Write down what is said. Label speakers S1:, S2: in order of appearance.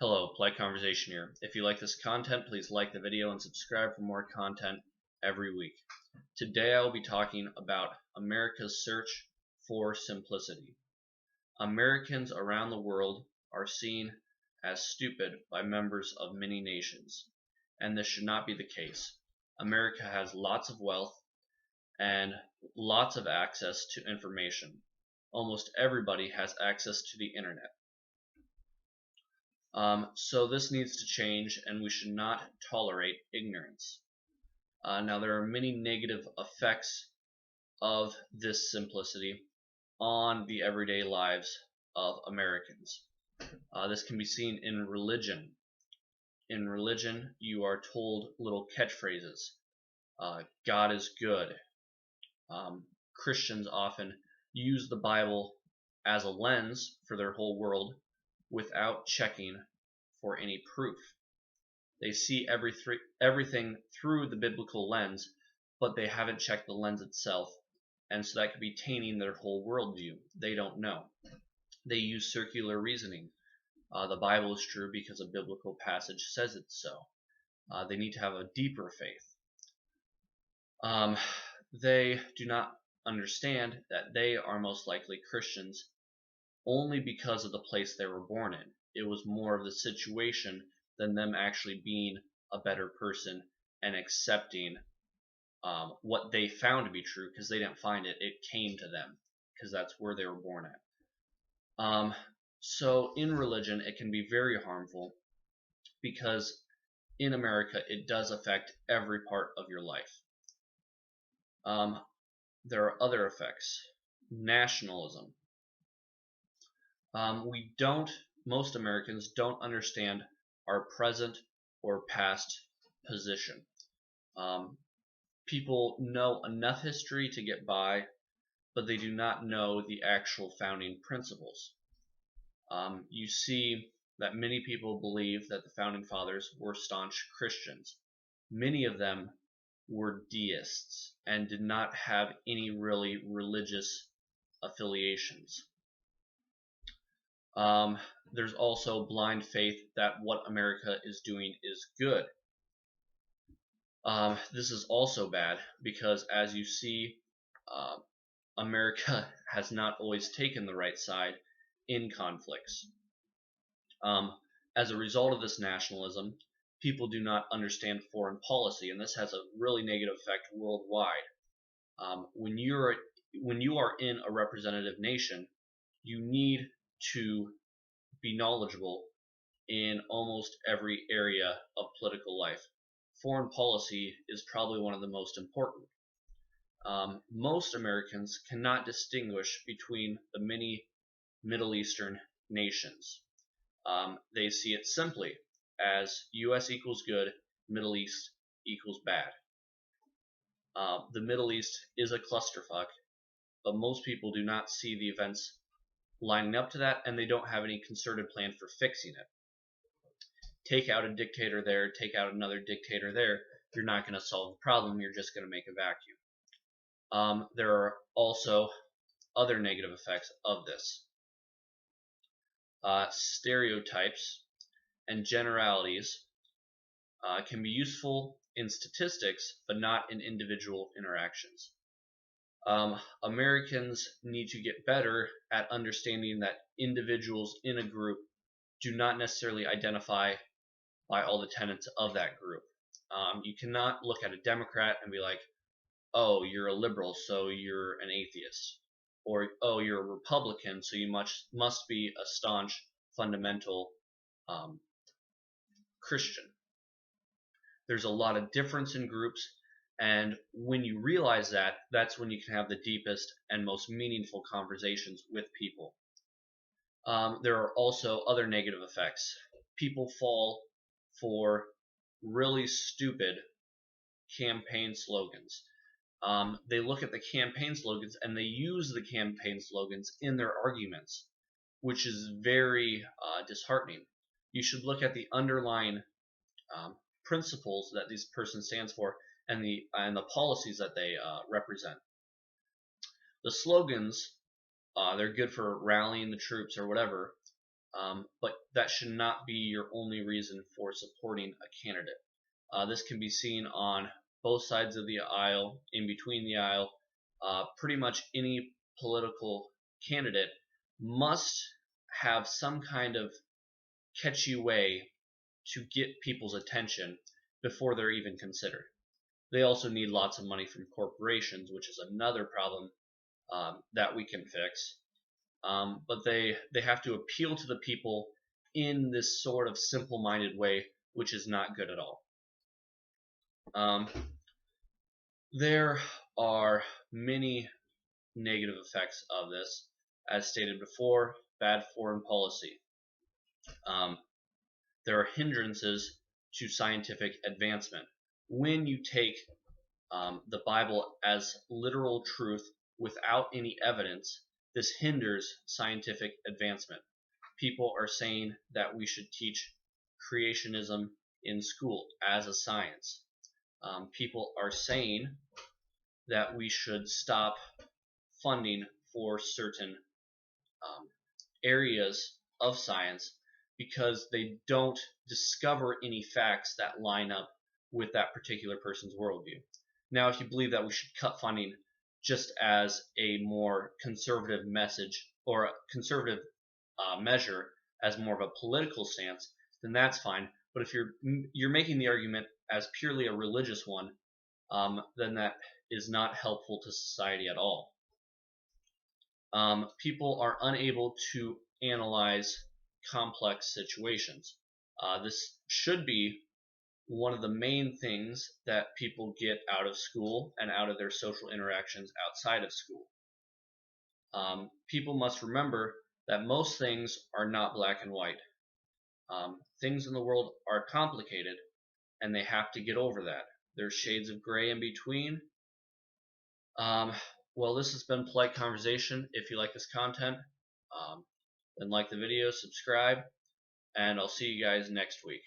S1: Hello, Polite Conversation here. If you like this content, please like the video and subscribe for more content every week. Today I will be talking about America's search for simplicity. Americans around the world are seen as stupid by members of many nations, and this should not be the case. America has lots of wealth and lots of access to information. Almost everybody has access to the internet. So this needs to change, and we should not tolerate ignorance. Now, there are many negative effects of this simplicity on the everyday lives of Americans. This can be seen in religion. In religion, you are told little catchphrases. God is good. Christians often use the Bible as a lens for their whole world without checking for any proof. They see everything through the biblical lens, but they haven't checked the lens itself, and so that could be tainting their whole worldview. They don't know. They use circular reasoning. The Bible is true because a biblical passage says it's so. They need to have a deeper faith. They do not understand that they are most likely Christians only because of the place they were born in. It was more of the situation than them actually being a better person and accepting what they found to be true, because they didn't find it. It came to them because that's where they were born at. So in religion, it can be very harmful because in America, it does affect every part of your life. There are other effects. Nationalism. Most Americans don't understand our present or past position. People know enough history to get by, but they do not know the actual founding principles. You see that many people believe that the founding fathers were staunch Christians. Many of them were deists and did not have any really religious affiliations. There's also blind faith that what America is doing is good. This is also bad because, as you see, America has not always taken the right side in conflicts. As a result of this nationalism, people do not understand foreign policy, and this has a really negative effect worldwide. When you are in a representative nation, you need to be knowledgeable in almost every area of political life. Foreign policy is probably one of the most important. Most Americans cannot distinguish between the many Middle Eastern nations. They see it simply as US equals good, Middle East equals bad. The Middle East is a clusterfuck, but most people do not see the events lining up to that, and they don't have any concerted plan for fixing it. Take out a dictator there, take out another dictator there, you're not going to solve the problem, you're just going to make a vacuum. There are also other negative effects of this. Stereotypes and generalities can be useful in statistics, but not in individual interactions. Americans need to get better at understanding that individuals in a group do not necessarily identify by all the tenets of that group. You cannot look at a Democrat and be like, oh, you're a liberal, so you're an atheist. Or, oh, you're a Republican, so you must be a staunch, fundamental Christian. There's a lot of difference in groups, and when you realize that, that's when you can have the deepest and most meaningful conversations with people. There are also other negative effects. People fall for really stupid campaign slogans. They look at the campaign slogans and they use the campaign slogans in their arguments, which is very disheartening. You should look at the underlying principles that this person stands for and the policies that they represent. The slogans, they're good for rallying the troops or whatever, but that should not be your only reason for supporting a candidate. This can be seen on both sides of the aisle, in between the aisle. Pretty much any political candidate must have some kind of catchy way to get people's attention before they're even considered. They also need lots of money from corporations, which is another problem that we can fix. But they have to appeal to the people in this sort of simple-minded way, which is not good at all. There are many negative effects of this. As stated before, bad foreign policy. There are hindrances to scientific advancement. When you take the Bible as literal truth without any evidence, this hinders scientific advancement. People are saying that we should teach creationism in school as a science. People are saying that we should stop funding for certain areas of science because they don't discover any facts that line up with that particular person's worldview. Now, if you believe that we should cut funding just as a more conservative message or a conservative measure as more of a political stance, then that's fine. But if you're making the argument as purely a religious one, then that is not helpful to society at all. People are unable to analyze complex situations. This should be one of the main things that people get out of school and out of their social interactions outside of school. People must remember that most things are not black and white. Things in the world are complicated, and they have to get over that. There's shades of gray in between. Well, this has been Polite Conversation. If you like this content, then like the video, subscribe, and I'll see you guys next week.